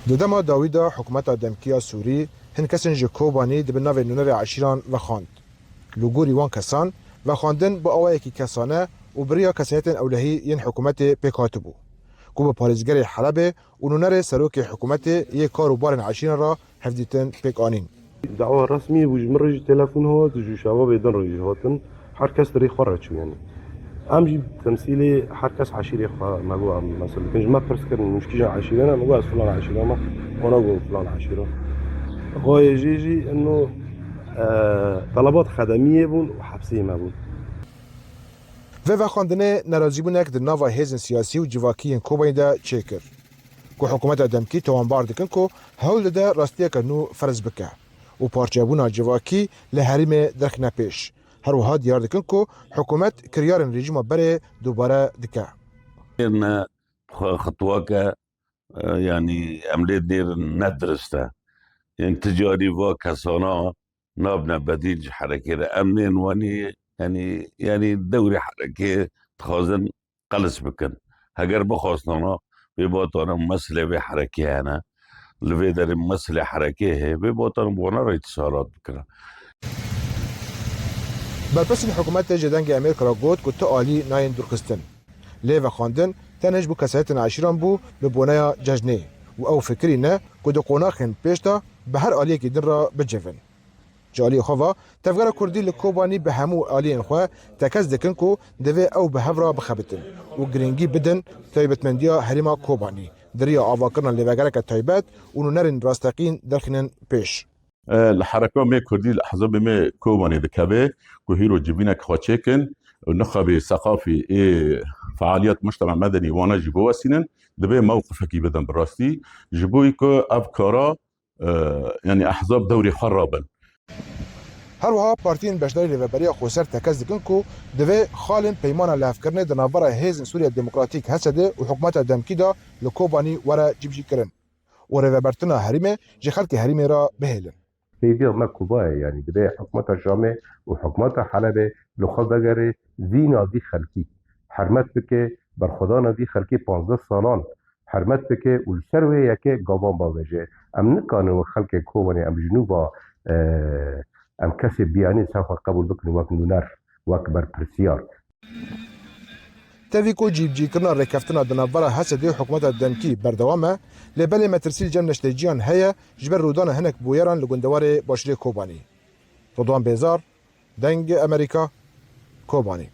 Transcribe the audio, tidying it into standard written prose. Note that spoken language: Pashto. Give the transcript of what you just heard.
دما داویدا حکومت دمکیا سوری هن کسن جه کوبانی دبن ناو نونر عشیران و خواند. لوگوری وان کسان و خواندن با اوه یکی کسانه و بریا کسانیتن اولهی ین حکومت پیکاتبو. کو به پارزگری حلب و نونر سروک حکومت یک کار و بارن عشیران را هفدیتن پیک آنین. دعوة رسمية وجمرج تلفون هو تجو شباب يدن رجي هاتن حركس تري خرج شو يعني أمجي تمثيلي حركس عشيرة ما هو مثلا كنج ما برسكر مشكلة عشيرة أنا ما هو فلان عشيرة ما وأنا أقول فلان عشيرة غاية جيجي إنه طلبات خدمية بون وحبسية ما بون و خواندنه ناراضی بونک در ناوا هیزن سیاسی و جواکی کوبانی دا چیکر. کو حکومت دمکی توانبار دکن کو هول ده راستیه کنو فرض بکه و پارچه بونا جواکی لحریم درخ نپیش. هر وها دیار دکن کو حکومت کریارن رژیم بره دوباره دکه. إن خطوة يعني عملية دير ندرسته يعني تجاري وكسانا نابنا بديل حركة أمنين واني يعني دوري حركة تخازن قلص بكن هجر بخواستنا بباطانا مسئلة بحركة أنا لفي در مسئلة حركة بباطانا بوانا را اتصالات بكنا برپس حکومت جدنگ امریکا را گفت که تو عالی ناین درخستن. لیو خواندن تنش بو کسایت عشیران بو به بونای ججنه و او فکری نه که دو قناخن پیشتا به هر عالیه که دن را بجفن. جالی خوا تفگر کردی لکوبانی به همو عالیین خوا تکز دکن که دوی او به هفرا بخبتن و گرینگی بدن تایبتمندیا حریما کوبانی دریا آواکرنا لیوگرک تایبت و نرن راستقین درخنن پیش. الحركة ما كردي الأحزاب ما كوماني ذكابه كهيرو جبينا كخاتشكن النخبة ثقافي فعاليات مجتمع مدني وانا جبوا سنن دبي موقف كي بدن براستي جبوي كو أفكارا يعني أحزاب دوري خرابا هر وها پارتین بشداری لیبریا خوسر تکز دکن کو دوی خالن پیمان لافکرنه د ناوره هیزن سوریا دموکراتیک هسده و حکومت دمکی دا لکوبانی ورا جبجی کرن و ریوبرتنا حریمه جه خلق حریمه را بهیلن. بيدير ما كوبايا يعني دبي حكومة الجامع وحكومة حلبة لخال بجري زينا دي خلقي حرمت بك برخدانا دي خلقي 15 سالان حرمت بك والسروي يكي قابان باوجه ام نكانوا خلق كوباني ام جنوبا ام كسب بياني سوف قبول بكن وقت نونر واكبر برسيار تاوی کو جیب جی کرنا رکفتنا د ناوره هسده حکومت دمکی بردوامه لبل مترسیل جن نشتجیان هيا جبر رودان هنک بویران لگندوار باشری کوبانی. رضوان بیزار دنگ امریکا کوبانی.